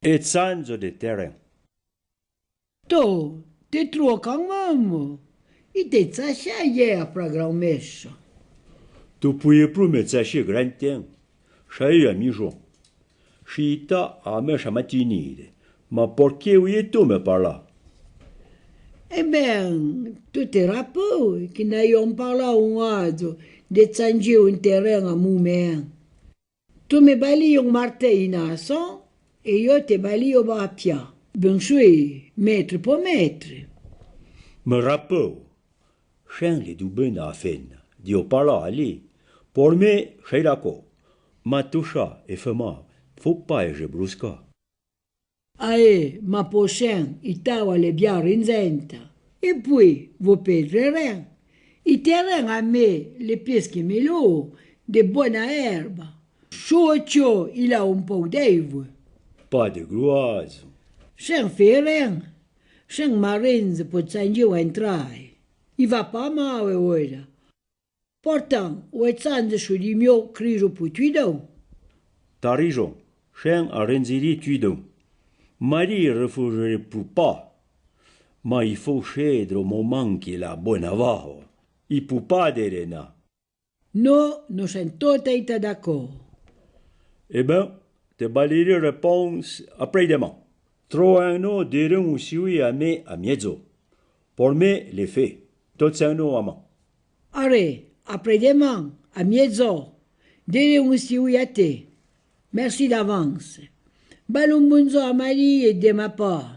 Et sanzo de terrain. To, te trocam mesmo. E te hier para grão-mexo. Tu pouvais plus me tsacher grand temps. Chai amigo. Chita a mesha matinide. Ma perché ui tu me parla? Eh bem, tu te rappou que nós íamos falar lado de Sanjiu em terreno a mumé. Tu me bali um marteinaço e eu te bali o bapia. Ben sui, mètre por mètre. Me rappelle, chien les du ben à fin, dio parla ali. Pour me, chai d'accord. Ma toucha e fema, faut pas je brusca. Ae, ma pochen, e tava le biar inzenta. E poi, vo pedreren. I terren a me, le pesche melò, de buona erba. Chocho, il a un po' d'eivo. Pas de gloise. Sen feren. Sen marins pot sangiu entrai. I va pas mal ora. Portant, o etzande su di mio criso putuidou. T'as raison, chien a renziri tuidon. Marie refugerait pour pas. Ma il faut cedre au moment qu'il a bon avaho. Il peut pas derena. No, no sen tota ita d'accord. Eh ben, te balayer réponse après demain. Trop un an diront aussi à me à mezzo. Pour me, les faits. Tout un an à main. Are, après-demain, à mezzo. Dere un stiui a te. Merci d'avance. Balum bunzo a Marie et de ma part.